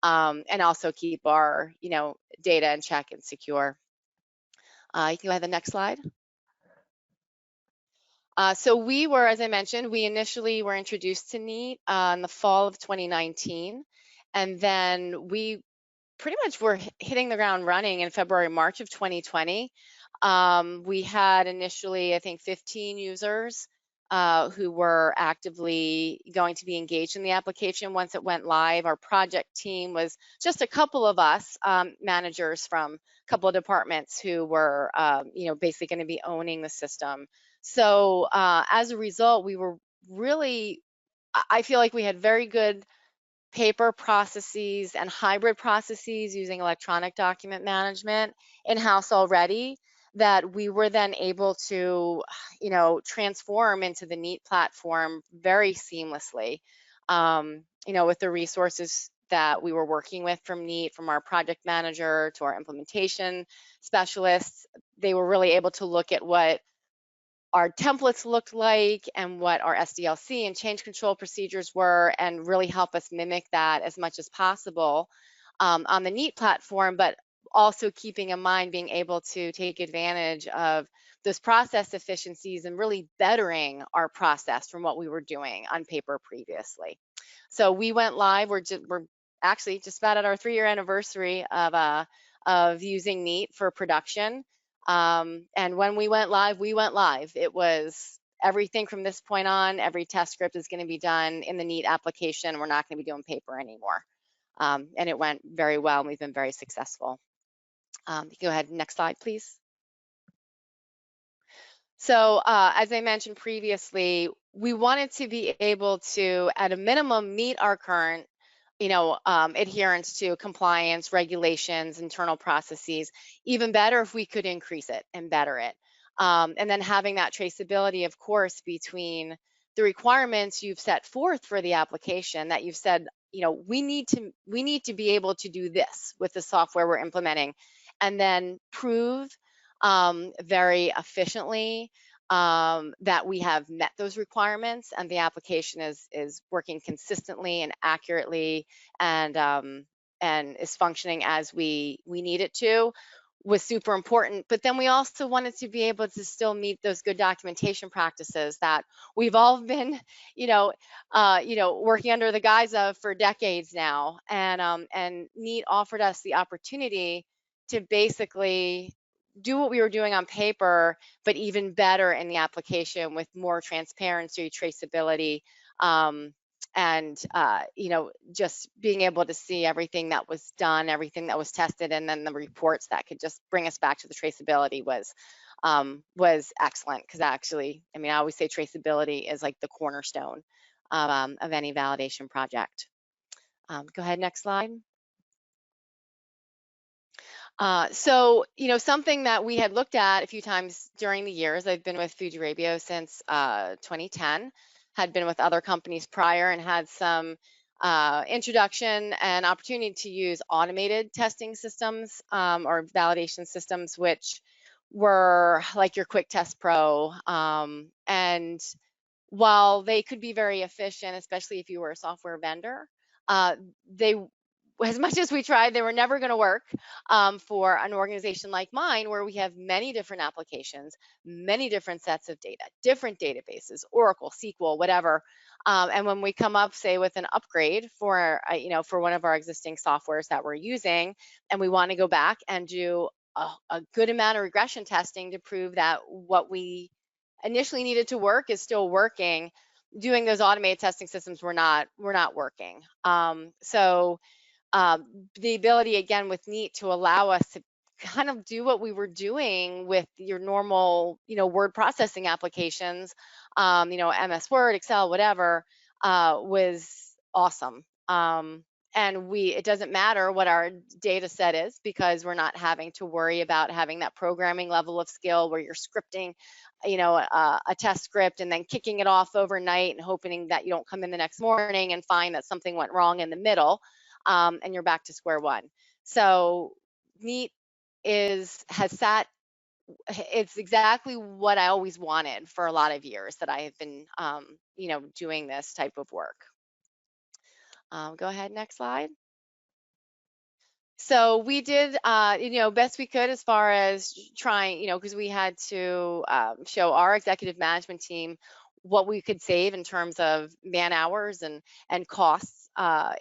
and also keep our data in check and secure. You can go ahead to the next slide. So we were, as I mentioned, we initially were introduced to Kneat in the fall of 2019, and then we pretty much were hitting the ground running in February, March of 2020. We had initially, I think, 15 users who were actively going to be engaged in the application. Once it went live, our project team was just a couple of us, managers from a couple of departments who were, basically going to be owning the system. So as a result, we were really, I feel like we had very good paper processes and hybrid processes using electronic document management in-house already, that we were then able to, transform into the Kneat platform very seamlessly. With the resources that we were working with from Kneat, from our project manager to our implementation specialists, they were really able to look at what our templates looked like and what our SDLC and change control procedures were, and really help us mimic that as much as possible on the Kneat platform, but also keeping in mind being able to take advantage of those process efficiencies and really bettering our process from what we were doing on paper previously. So we went live. We're actually just about at our 3-year anniversary of using Kneat for production. And when we went live, It was everything from this point on. Every test script is going to be done in the Kneat application. We're not going to be doing paper anymore. And it went very well, and we've been very successful. You can go ahead, next slide, please. So as I mentioned previously, we wanted to be able to, at a minimum, meet our current adherence to compliance, regulations, internal processes. Even better if we could increase it and better it. And then having that traceability, of course, between the requirements you've set forth for the application, that you've said, we need to be able to do this with the software we're implementing, and then prove very efficiently that we have met those requirements and the application is working consistently and accurately and is functioning as we need it to. was super important. But then we also wanted to be able to still meet those good documentation practices that we've all been, working under the guise of for decades now. And Kneat offered us the opportunity to basically do what we were doing on paper, but even better in the application with more transparency, traceability, and just being able to see everything that was done, everything that was tested, and then the reports that could just bring us back to the traceability was excellent. Because actually, I mean, I always say traceability is like the cornerstone of any validation project. Go ahead, next slide. So, something that we had looked at a few times during the years, I've been with Fujirebio since 2010, had been with other companies prior, and had some introduction and opportunity to use automated testing systems or validation systems, which were like your Quick Test Pro. And while they could be very efficient, especially if you were a software vendor, they, as much as we tried, they were never going to work for an organization like mine, where we have many different applications, many different sets of data, different databases, Oracle, SQL, whatever. And when we come up, say, with an upgrade for, for one of our existing softwares that we're using, and we want to go back and do a good amount of regression testing to prove that what we initially needed to work is still working, doing those automated testing systems were not working. The ability, again, with Kneat to allow us to kind of do what we were doing with your normal, word processing applications, MS Word, Excel, whatever, was awesome. And it doesn't matter what our data set is, because we're not having to worry about having that programming level of skill where you're scripting, a test script and then kicking it off overnight and hoping that you don't come in the next morning and find that something went wrong in the middle. And you're back to square one. So Kneat it's exactly what I always wanted for a lot of years that I have been, doing this type of work. Go ahead, next slide. So we did, best we could as far as trying, because we had to show our executive management team what we could save in terms of man hours and costs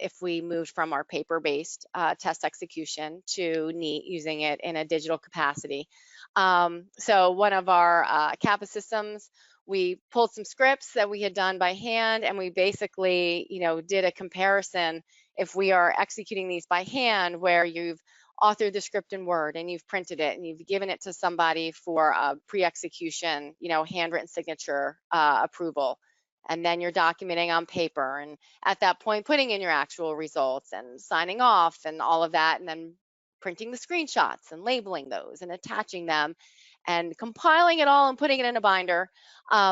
if we moved from our paper-based test execution to Kneat, using it in a digital capacity. So one of our Kappa systems, we pulled some scripts that we had done by hand, and we basically, did a comparison. If we are executing these by hand, where you've authored the script in Word and you've printed it and you've given it to somebody for a pre-execution, handwritten signature approval, and then you're documenting on paper, and at that point putting in your actual results and signing off and all of that, and then printing the screenshots and labeling those and attaching them and compiling it all and putting it in a binder,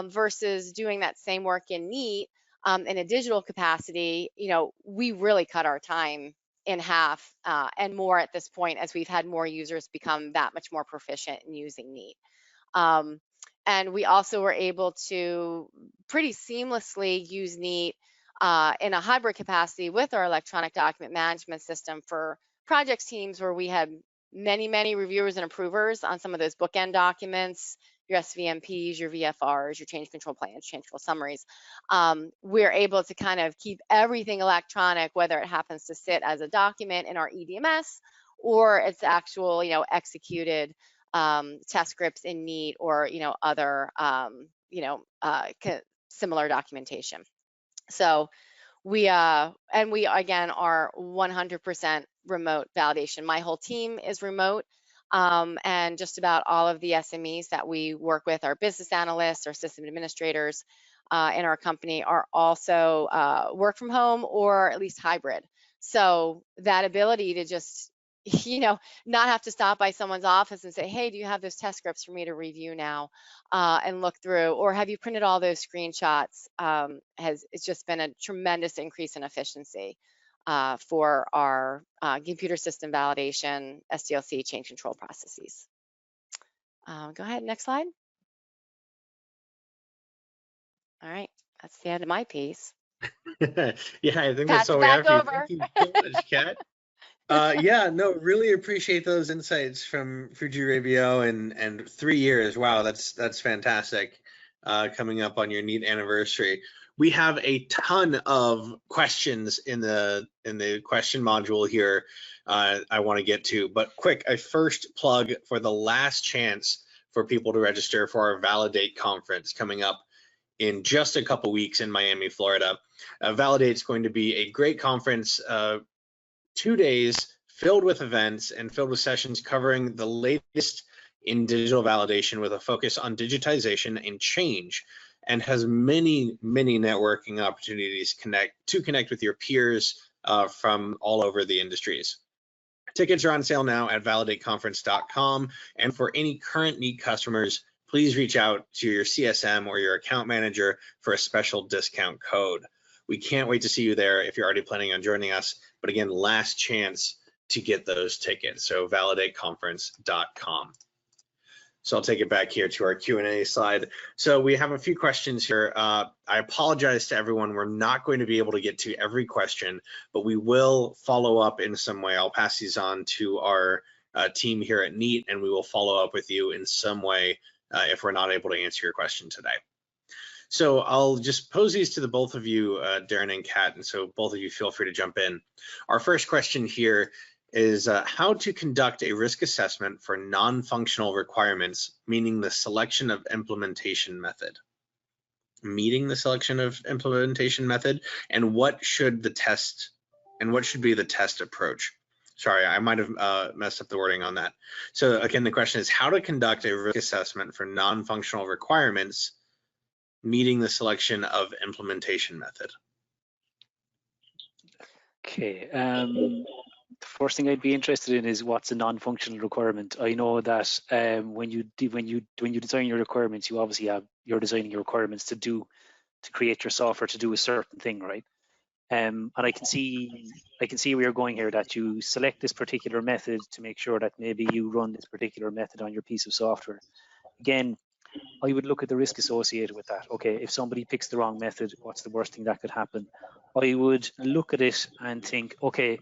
versus doing that same work in Kneat in a digital capacity. We really cut our time in half and more at this point, as we've had more users become that much more proficient in using Kneat. And we also were able to pretty seamlessly use Kneat in a hybrid capacity with our electronic document management system for projects teams where we had many reviewers and approvers on some of those bookend documents, your SVMPs, your VFRs, your change control plans, change control summaries. We're able to kind of keep everything electronic, whether it happens to sit as a document in our EDMS or it's actual, executed test scripts in Kneat or, other, similar documentation. So we again are 100% remote validation. My whole team is remote, and just about all of the SMEs that we work with, our business analysts, our system administrators in our company, are also work from home or at least hybrid. So that ability to just not have to stop by someone's office and say, hey, do you have those test scripts for me to review now and look through, or have you printed all those screenshots, it's just been a tremendous increase in efficiency for our computer system validation, SDLC, change control processes. Go ahead, next slide. All right, that's the end of my piece. Yeah, I think Pass that's all it we have back for you. over. Thank you so much, Kat. Yeah, no, really appreciate those insights from Fujirebio and 3 years. Wow, that's fantastic. Coming up on your Kneat anniversary. We have a ton of questions in the question module here I want to get to, but quick, I first plug for the last chance for people to register for our Validate conference coming up in just a couple weeks in Miami, Florida. Validate's going to be a great conference, 2 days filled with events and filled with sessions covering the latest in digital validation with a focus on digitization and change, and has many networking opportunities to connect with your peers from all over the industries. Tickets are on sale now at validateconference.com, and for any current Kneat customers, please reach out to your CSM or your account manager for a special discount code. We can't wait to see you there if you're already planning on joining us. But again, last chance to get those tickets. So validateconference.com. So I'll take it back here to our Q&A slide. So we have a few questions here. I apologize to everyone. We're not going to be able to get to every question, but we will follow up in some way. I'll pass these on to our team here at Kneat, and we will follow up with you in some way if we're not able to answer your question today. So I'll just pose these to the both of you, Darren and Kat, and so both of you feel free to jump in. Our first question here is how to conduct a risk assessment for non-functional requirements, meaning the selection of implementation method. Meeting the selection of implementation method, and what should the test, and what should be the test approach? Sorry, I might have messed up the wording on that. So again, the question is how to conduct a risk assessment for non-functional requirements, meeting the selection of implementation method. Okay, the first thing I'd be interested in is what's a non-functional requirement. I know that when you design your requirements, you obviously you're designing your requirements to create your software to do a certain thing, right? And I can see where you're going here, that you select this particular method to make sure that maybe you run this particular method on your piece of software. Again, I would look at the risk associated with that. Okay, if somebody picks the wrong method, what's the worst thing that could happen? I would look at it and think, okay,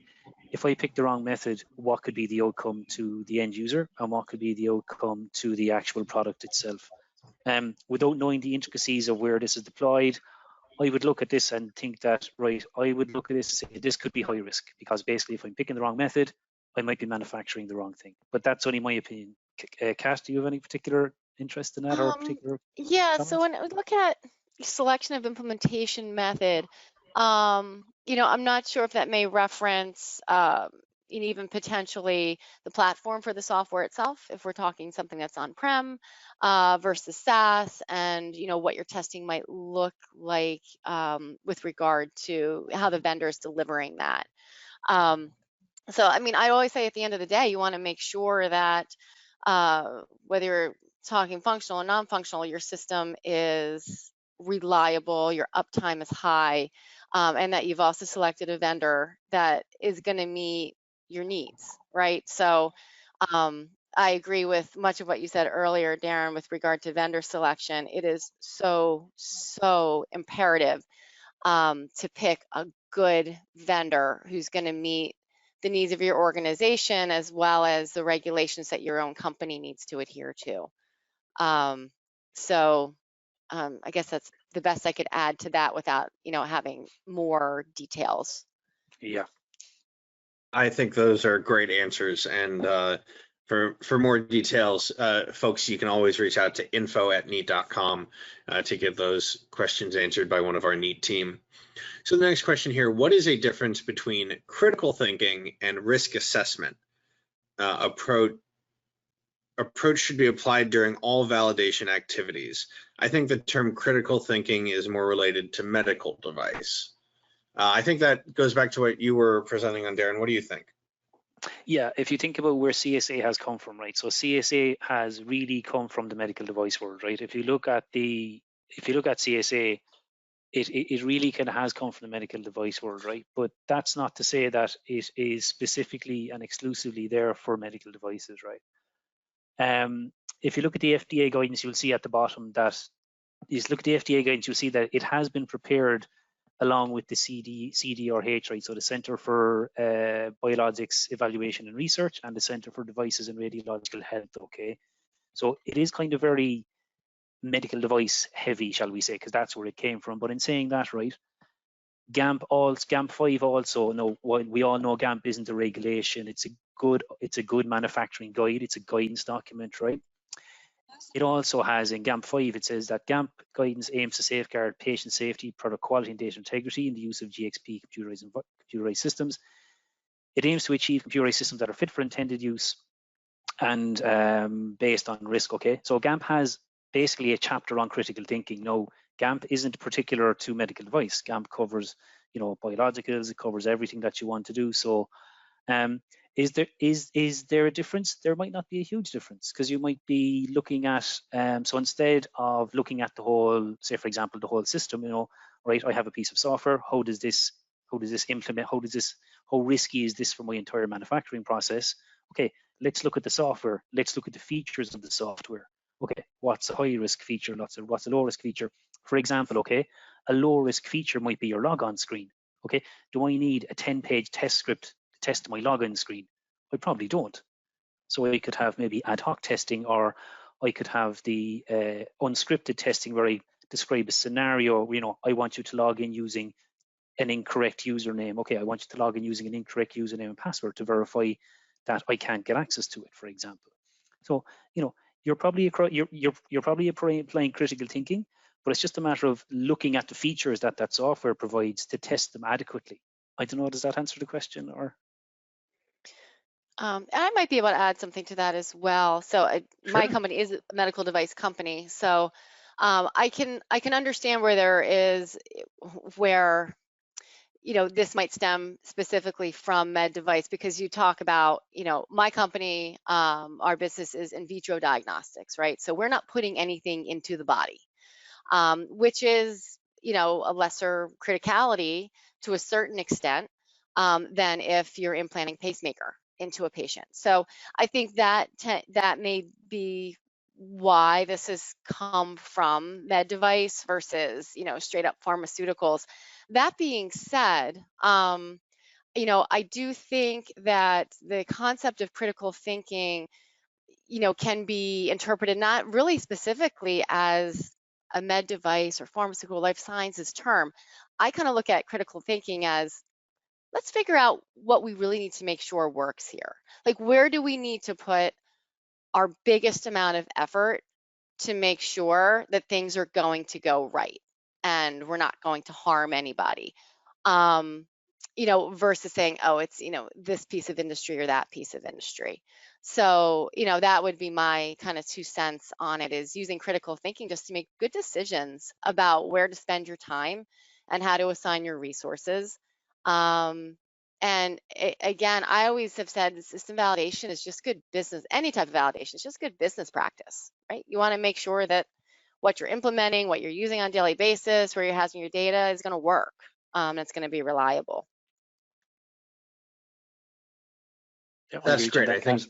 if I pick the wrong method, what could be the outcome to the end user, and what could be the outcome to the actual product itself? Without knowing the intricacies of where this is deployed, I would look at this and think that, right, I would look at this and say, this could be high risk, because basically if I'm picking the wrong method, I might be manufacturing the wrong thing. But that's only my opinion. Kat, do you have any particular interest in that or particular Yeah, comments? so when we look at selection of implementation method, I'm not sure if that may reference even potentially the platform for the software itself, if we're talking something that's on-prem versus SaaS, and what your testing might look like with regard to how the vendor is delivering that. So I mean, I always say at the end of the day, you want to make sure that whether you're talking functional or non-functional, your system is reliable, your uptime is high, and that you've also selected a vendor that is going to meet your needs, right? So I agree with much of what you said earlier, Darren, with regard to vendor selection. It is so imperative to pick a good vendor who's going to meet the needs of your organization as well as the regulations that your own company needs to adhere to. I guess that's the best I could add to that without, having more details. Yeah. I think those are great answers, and for more details, folks, you can always reach out to info@kneat.com to get those questions answered by one of our Kneat team. So the next question here, what is a difference between critical thinking and risk assessment? Approach should be applied during all validation activities. I think the term critical thinking is more related to medical device. I think that goes back to what you were presenting on, Darren. What do you think? Yeah, if you think about where CSA has come from, right? So CSA has really come from the medical device world, right? If you look at CSA, it really kind of has come from the medical device world, right? But that's not to say that it is specifically and exclusively there for medical devices, right? If you look at the FDA guidance, you'll see at the bottom that it has been prepared along with the CDRH, right? So the Center for Biologics Evaluation and Research and the Center for Devices and Radiological Health, okay? So it is kind of very medical device heavy, shall we say, because that's where it came from. But in saying that, right, GAMP5 also, no, we all know GAMP isn't a regulation. It's a good manufacturing guide. It's a guidance document, right? It also has in GAMP5, it says that GAMP guidance aims to safeguard patient safety, product quality, and data integrity in the use of GXP computerized systems. It aims to achieve computerized systems that are fit for intended use and based on risk, okay? So GAMP has basically a chapter on critical thinking. No, GAMP isn't particular to medical device. GAMP covers, you know, biologicals, it covers everything that you want to do. So is there a difference? There might not be a huge difference, because you might be looking at, so instead of looking at the whole, say for example, the whole system, you know, right, I have a piece of software, how does this implement, how risky is this for my entire manufacturing process? Okay, let's look at the software, let's look at the features of the software. Okay, what's a high risk feature, what's a low risk feature? For example, okay, a low risk feature might be your logon screen. Okay, do I need a 10-page test script to test my login screen? I probably don't. So I could have maybe ad hoc testing, or I could have the unscripted testing where I describe a scenario, you know, I want you to log in using an incorrect username. Okay, I want you to log in using an incorrect username and password to verify that I can't get access to it, for example. So, you know, you're probably applying critical thinking, but it's just a matter of looking at the features that that software provides to test them adequately. I don't know, does that answer the question? Or I might be able to add something to that as well. So my Sure. company is a medical device company, so I can understand where you know, this might stem specifically from med device, because you talk about, you know, my company, our business is in vitro diagnostics, right? So we're not putting anything into the body, which is, you know, a lesser criticality to a certain extent than if you're implanting pacemaker into a patient. So I think that that may be why this has come from med device versus, you know, straight up pharmaceuticals. That being said, you know, I do think that the concept of critical thinking, you know, can be interpreted not really specifically as a med device or pharmaceutical life sciences term. I kind of look at critical thinking as, let's figure out what we really need to make sure works here. Like, where do we need to put our biggest amount of effort to make sure that things are going to go right and we're not going to harm anybody? You know, versus saying, oh, it's, you know, this piece of industry or that piece of industry. So, you know, that would be my kind of 2 cents on it, is using critical thinking just to make good decisions about where to spend your time and how to assign your resources. And again, I always have said system validation is just good business. Any type of validation is just good business practice, right? You want to make sure that what you're implementing, what you're using on a daily basis, where you're housing your data is going to work. And it's going to be reliable. yeah, That's great. I think,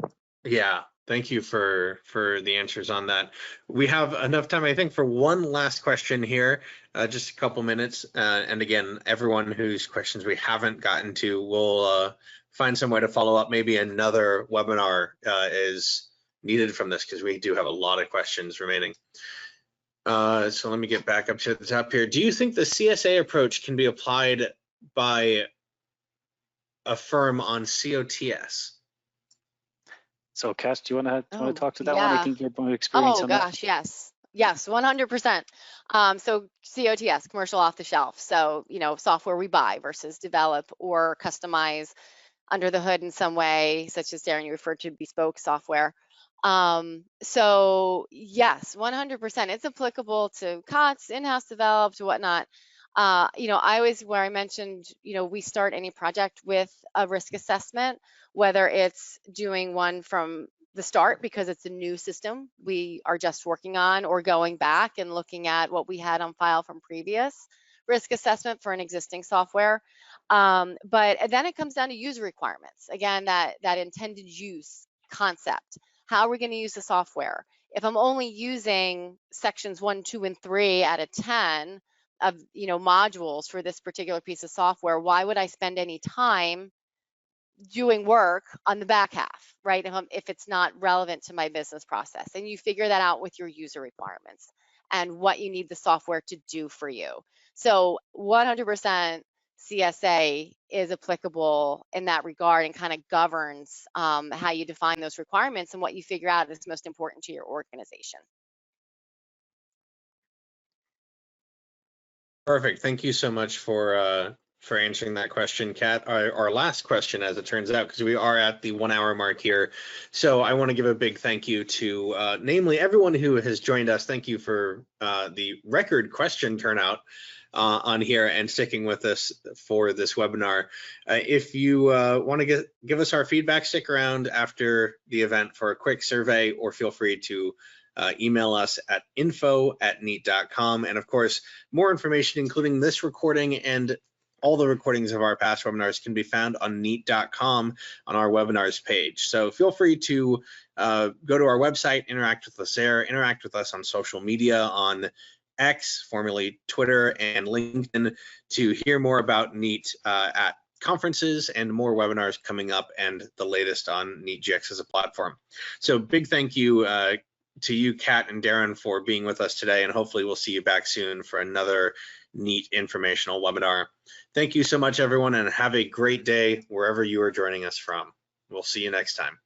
Kat. yeah, thank you for the answers on that. We have enough time, I think, for one last question here, just a couple minutes. And again, everyone whose questions we haven't gotten to, we'll find some way to follow up. Maybe another webinar is needed from this, because we do have a lot of questions remaining. So let me get back up to the top here. Do you think the CSA approach can be applied by a firm on COTS? So Kat, do you want to talk to that one? I Yeah. think you're more experienced Oh on that. gosh, yes. Yes, 100%. So COTS, commercial off the shelf. So, you know, software we buy versus develop or customize under the hood in some way, such as Darren, you referred to bespoke software. So yes, 100%. It's applicable to COTS, in-house developed, whatnot. You know, where I mentioned, you know, we start any project with a risk assessment, whether it's doing one from the start because it's a new system we are just working on, or going back and looking at what we had on file from previous risk assessment for an existing software. But then it comes down to user requirements. Again, that intended use concept. How are we going to use the software? If I'm only using sections 1, 2, and 3 out of 10, modules for this particular piece of software. Why would I spend any time doing work on the back half, right? If it's not relevant to my business process? And you figure that out with your user requirements and what you need the software to do for you. So 100% CSA is applicable in that regard and kind of governs how you define those requirements and what you figure out is most important to your organization. Perfect. Thank you so much for answering that question, Kat. Our last question, as it turns out, because we are at the 1 hour mark here. So I want to give a big thank you to namely everyone who has joined us. Thank you for the record question turnout on here and sticking with us for this webinar. If you want to give us our feedback, stick around after the event for a quick survey, or feel free to email us at info@kneat.com. And of course, more information, including this recording and all the recordings of our past webinars, can be found on kneat.com on our webinars page. So feel free to go to our website, interact with us there, interact with us on social media, on X, formerly Twitter, and LinkedIn, to hear more about Kneat at conferences and more webinars coming up, and the latest on Kneat GX as a platform. So big thank you to you, Kat and Darren, for being with us today, and hopefully we'll see you back soon for another Kneat informational webinar. Thank you so much, everyone, and have a great day wherever you are joining us from. We'll see you next time.